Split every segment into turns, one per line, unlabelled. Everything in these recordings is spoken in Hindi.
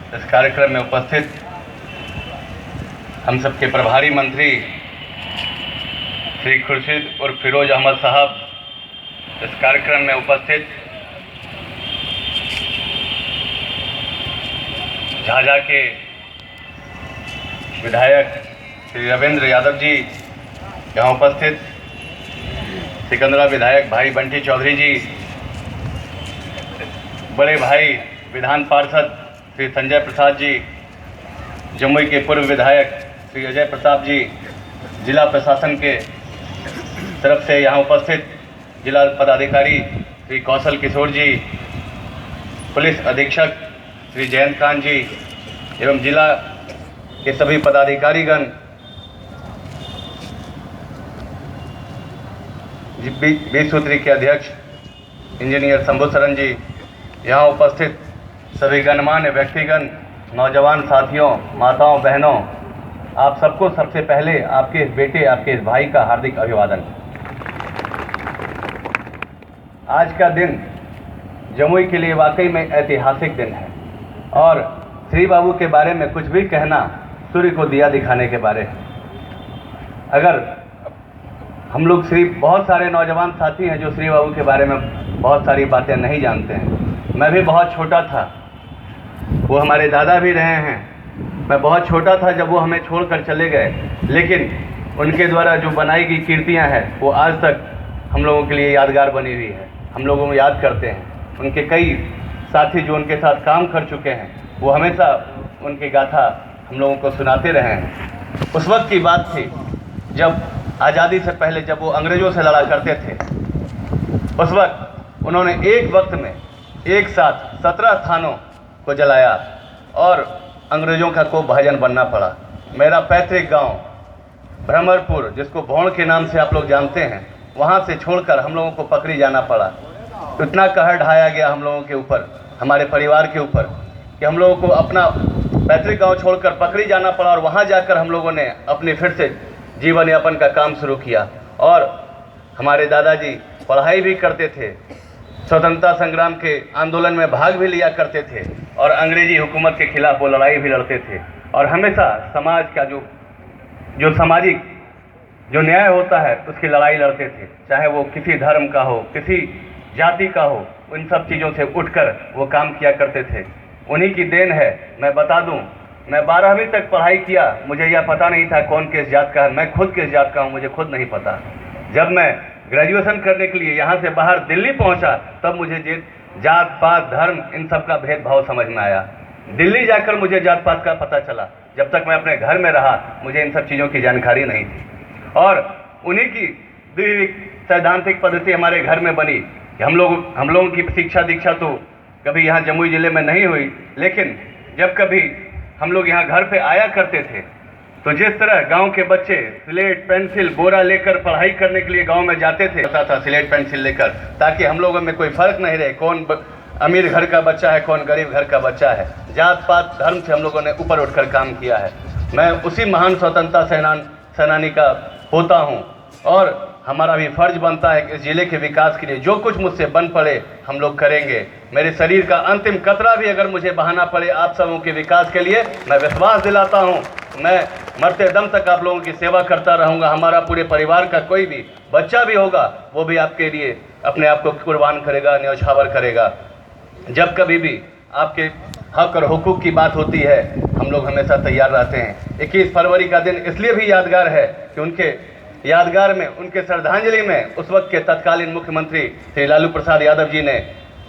इस कार्यक्रम में उपस्थित हम सबके प्रभारी मंत्री श्री खुर्शीद और फिरोज अहमद साहब, इस कार्यक्रम में उपस्थित झाझा के विधायक श्री रविंद्र यादव जी, यहाँ उपस्थित सिकंदरा विधायक भाई बंटी चौधरी जी, बड़े भाई विधान पार्षद श्री संजय प्रसाद जी, जमुई के पूर्व विधायक श्री अजय प्रताप जी, जिला प्रशासन के तरफ से यहाँ उपस्थित जिला पदाधिकारी श्री कौशल किशोर जी, पुलिस अधीक्षक श्री जयंत कांत जी एवं जिला के सभी पदाधिकारीगण, 20 सूत्री के अध्यक्ष इंजीनियर शंभू सरन जी, यहाँ उपस्थित सभी गणमान्य व्यक्तिगण, नौजवान साथियों, माताओं, बहनों, आप सबको सबसे पहले आपके इस बेटे, आपके इस भाई का हार्दिक अभिवादन। आज का दिन जमुई के लिए वाकई में ऐतिहासिक दिन है और श्री बाबू के बारे में कुछ भी कहना सूर्य को दिया दिखाने के बारे है। अगर हम लोग बहुत सारे नौजवान साथी हैं जो श्री बाबू के बारे में बहुत सारी बातें नहीं जानते हैं। मैं भी बहुत छोटा था, वो हमारे दादा भी रहे हैं। मैं बहुत छोटा था जब वो हमें छोड़कर चले गए, लेकिन उनके द्वारा जो बनाई गई कीर्तियाँ हैं वो आज तक हम लोगों के लिए यादगार बनी हुई है। हम लोगों को याद करते हैं। उनके कई साथी जो उनके साथ काम कर चुके हैं वो हमेशा उनकी गाथा हम लोगों को सुनाते रहे हैं। उस वक्त की बात थी जब आज़ादी से पहले जब वो अंग्रेज़ों से लड़ा करते थे। उस वक्त उन्होंने एक वक्त में एक साथ 17 थानों को जलाया और अंग्रेज़ों का को भाजन बनना पड़ा। मेरा पैतृक गांव भ्रमरपुर, जिसको भौण के नाम से आप लोग जानते हैं, वहाँ से छोड़कर हम लोगों को पकड़ी जाना पड़ा। इतना कहर ढाया गया हम लोगों के ऊपर, हमारे परिवार के ऊपर, कि हम लोगों को अपना पैतृक गांव छोड़कर पकड़ी जाना पड़ा और वहाँ जाकर हम लोगों ने अपने फिर से जीवन यापन का काम शुरू किया। और हमारे दादाजी पढ़ाई भी करते थे, स्वतंत्रता संग्राम के आंदोलन में भाग भी लिया करते थे और अंग्रेजी हुकूमत के खिलाफ वो लड़ाई भी लड़ते थे। और हमेशा समाज का जो सामाजिक जो न्याय होता है उसकी लड़ाई लड़ते थे, चाहे वो किसी धर्म का हो, किसी जाति का हो, उन सब चीज़ों से उठकर वो काम किया करते थे। उन्हीं की देन है। मैं बता दूं, मैं 12वीं तक पढ़ाई किया, मुझे यह पता नहीं था कौन किस जात का है। मैं खुद किस जात का हूँ मुझे खुद नहीं पता। जब मैं ग्रेजुएशन करने के लिए यहाँ से बाहर दिल्ली पहुँचा तब मुझे जात पात धर्म इन सब का भेदभाव समझ में आया। दिल्ली जाकर मुझे जात पात का पता चला। जब तक मैं अपने घर में रहा मुझे इन सब चीज़ों की जानकारी नहीं थी। और उन्हीं की सैद्धांतिक पद्धति हमारे घर में बनी। हम लोगों की शिक्षा दीक्षा तो कभी यहाँ जमुई ज़िले में नहीं हुई, लेकिन जब कभी हम लोग यहाँ घर पे आया करते थे तो जिस तरह गांव के बच्चे स्लेट पेंसिल बोरा लेकर पढ़ाई करने के लिए गांव में जाते थे, पता था स्लेट पेंसिल लेकर, ताकि हम लोगों में कोई फर्क नहीं रहे कौन अमीर घर का बच्चा है, कौन गरीब घर का बच्चा है। जात पात धर्म से हम लोगों ने ऊपर उठकर काम किया है। मैं उसी महान स्वतंत्रता सेनानी का होता हूँ और हमारा भी फर्ज बनता है कि इस जिले के विकास के लिए जो कुछ मुझसे बन पड़े हम लोग करेंगे। मेरे शरीर का अंतिम कतरा भी अगर मुझे बहाना पड़े आप सबों के विकास के लिए, मैं विश्वास दिलाता हूँ मैं मरते दम तक आप लोगों की सेवा करता रहूँगा। हमारा पूरे परिवार का कोई भी बच्चा भी होगा वो भी आपके लिए अपने आप को कुर्बान करेगा, न्यौछावर करेगा। जब कभी भी आपके हक और हुकूक की बात होती है हम लोग हमेशा तैयार रहते हैं। 21 फरवरी का दिन इसलिए भी यादगार है कि उनके यादगार में, उनके श्रद्धांजलि में उस वक्त के तत्कालीन मुख्यमंत्री श्री लालू प्रसाद यादव जी ने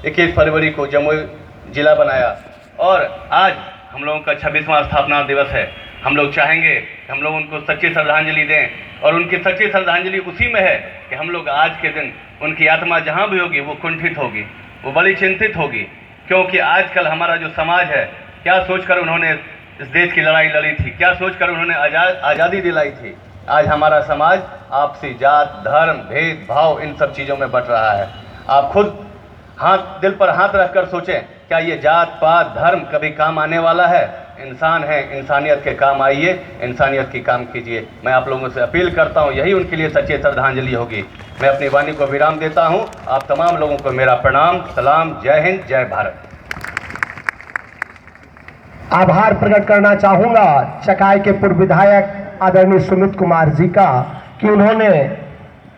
21 फरवरी को जमुई जिला बनाया और आज हम लोगों का 26वां स्थापना दिवस है। हम लोग चाहेंगे कि हम लोग उनको सच्ची श्रद्धांजलि दें और उनकी सच्ची श्रद्धांजलि उसी में है कि हम लोग आज के दिन उनकी आत्मा जहाँ भी होगी वो कुंठित होगी, वो बड़ी चिंतित होगी, क्योंकि आजकल हमारा जो समाज है, क्या सोचकर उन्होंने इस देश की लड़ाई लड़ी थी, क्या सोचकर उन्होंने आज़ादी दिलाई थी। आज हमारा समाज आपसी जात धर्म भेदभाव इन सब चीज़ों में बट रहा है। आप खुद दिल पर हाथ रखकर सोचें, क्या ये जात पात धर्म कभी काम आने वाला है? इंसान है, इंसानियत के काम आइए, इंसानियत की काम कीजिए। मैं आप लोगों से अपील करता हूँ, यही उनके लिए सच्ची श्रद्धांजलि होगी। मैं अपनी वाणी को विराम देता हूँ। आप तमाम लोगों को मेरा प्रणाम, सलाम, जय हिंद, जय भारत।
आभार प्रकट करना चाहूँगा चकाई के पूर्व विधायक आदरणीय सुमित कुमार जी का कि उन्होंने